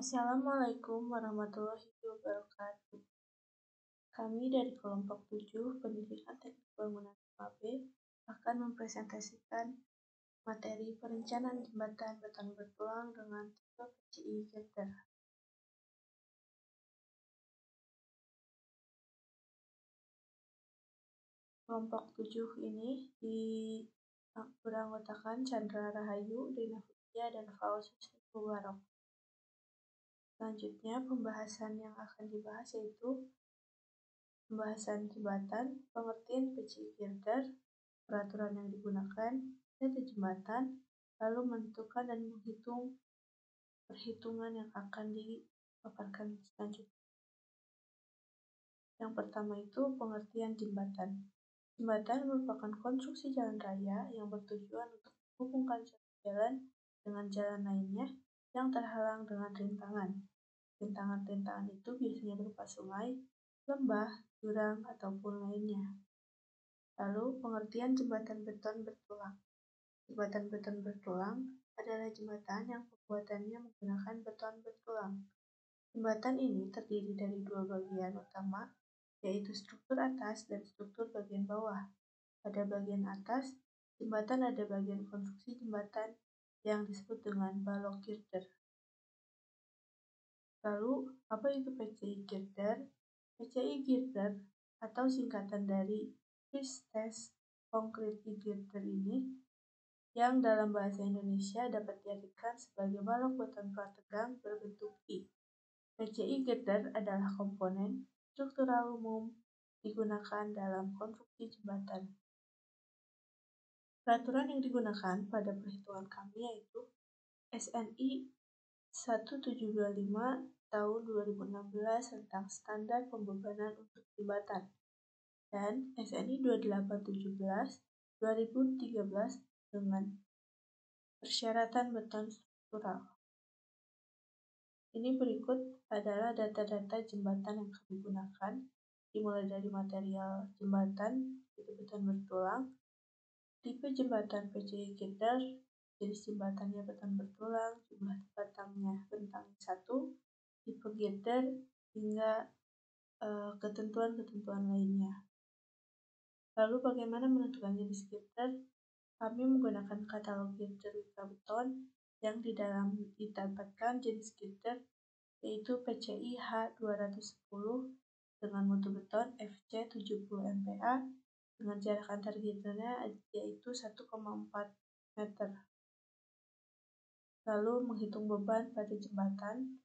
Assalamualaikum warahmatullahi wabarakatuh. Kami dari kelompok 7 Pendidikan Teknik Bangunan 5B akan mempresentasikan materi perencanaan jembatan beton bertulang dengan tipe PCI girder. Kelompok 7 ini beranggotakan Chandra Rahayu, Rina Vidya, dan Fauzi Mubarok. Selanjutnya, pembahasan yang akan dibahas yaitu pembahasan jembatan, pengertian PCI girder, peraturan yang digunakan, data jembatan, lalu menentukan dan menghitung perhitungan yang akan dipaparkan selanjutnya. Yang pertama itu pengertian jembatan. Jembatan merupakan konstruksi jalan raya yang bertujuan untuk menghubungkan satu jalan dengan jalan lainnya yang terhalang dengan rintangan. Rintangan-rintangan itu biasanya berupa sungai, lembah, jurang, ataupun lainnya. Lalu pengertian jembatan beton bertulang. Jembatan beton bertulang adalah jembatan yang pembuatannya menggunakan beton bertulang. Jembatan ini terdiri dari dua bagian utama, yaitu struktur atas dan struktur bagian bawah. Pada bagian atas, jembatan ada bagian konstruksi jembatan yang disebut dengan balok girder. Lalu, apa itu PCI girder? PCI girder atau singkatan dari Pre-Stressed Concrete Girder ini yang dalam bahasa Indonesia dapat diartikan sebagai balok beton prategang berbentuk I. PCI girder adalah komponen struktural umum digunakan dalam konstruksi jembatan. Peraturan yang digunakan pada perhitungan kami yaitu SNI 1725 tahun 2016 tentang standar pembebanan untuk jembatan dan SNI 2817 2013 dengan persyaratan beton struktural. Ini berikut adalah data-data jembatan yang kami gunakan, dimulai dari material jembatan, yaitu beton bertulang, tipe jembatan PCI girder, jenis jembatannya beton bertulang, jumlah batangnya bentang 1, tipe girder, hingga ketentuan-ketentuan lainnya. Lalu bagaimana menentukan jenis girder? Kami menggunakan katalog girder Wika Beton yang di dalam didapatkan jenis girder yaitu PCI H210 dengan mutu beton FC 70 MPa dengan jarak antar girdernya yaitu 1,4 meter. Lalu menghitung beban pada jembatan.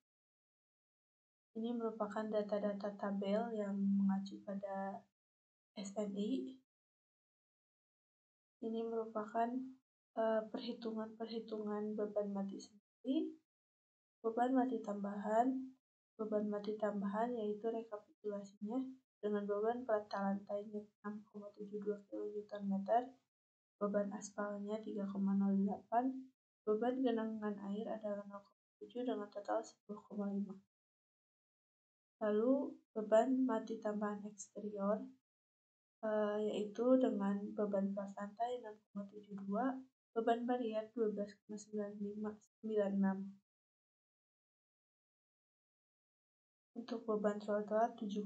Ini merupakan data-data tabel yang mengacu pada SNI. Ini merupakan perhitungan beban mati sendiri, beban mati tambahan yaitu rekapitulasinya dengan beban pelata lantainya 6,72 kN, beban aspalnya 3,08, beban genangan air adalah 0,7 dengan total 10,5. Lalu beban mati tambahan eksterior yaitu dengan beban pelat lantai 6,72, beban barier 12,96. Untuk beban trotoar 7,2,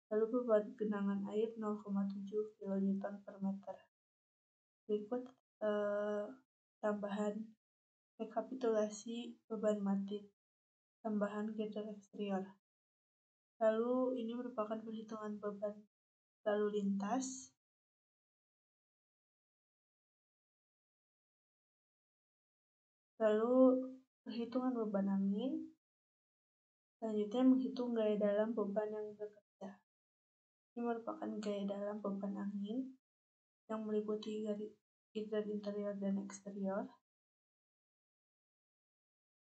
lalu beban genangan air 0,7 kN per meter. Berikut tambahan rekapitulasi beban mati tambahan girder eksterior. Lalu ini merupakan perhitungan beban lalu lintas. Lalu perhitungan beban angin. Selanjutnya menghitung gaya dalam beban yang bekerja. Ini merupakan gaya dalam beban angin yang meliputi girder interior dan eksterior.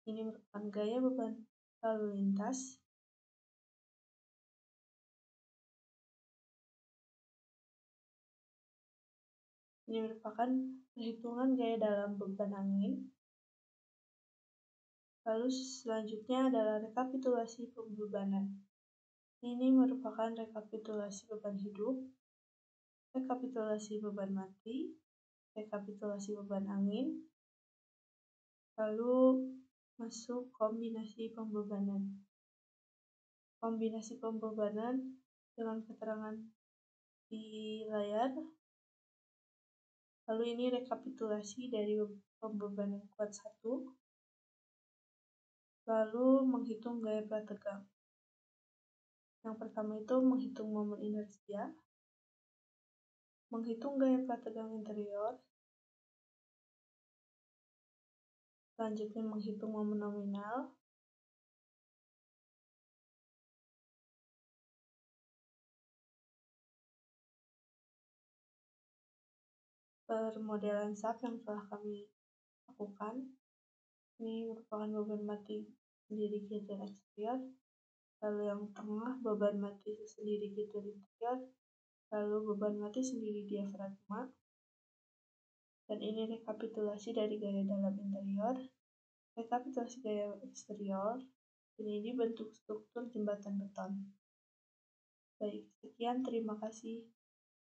Ini merupakan gaya beban lalu lintas. Ini merupakan perhitungan gaya dalam beban angin. Lalu selanjutnya adalah rekapitulasi pembebanan. Ini merupakan rekapitulasi beban hidup, rekapitulasi beban mati, rekapitulasi beban angin, lalu masuk kombinasi pembebanan. Kombinasi pembebanan dengan keterangan di layar. Lalu ini rekapitulasi dari pembebanan kuat 1. Lalu menghitung gaya prategang. Yang pertama itu menghitung momen inersia, menghitung gaya prategang interior, selanjutnya menghitung momen nominal, permodelan SAP yang telah kami lakukan. Ini merupakan beban mati sendiri gitar eksterior, lalu yang tengah beban mati sendiri gitar interior, lalu beban mati sendiri diafragma. Dan ini rekapitulasi dari gaya dalam interior, rekapitulasi gaya eksterior. Ini bentuk struktur jembatan beton. Baik, sekian, terima kasih.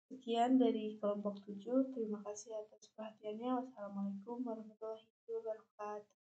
Sekian dari kelompok 7, terima kasih atas perhatiannya. Wassalamualaikum warahmatullahi wabarakatuh.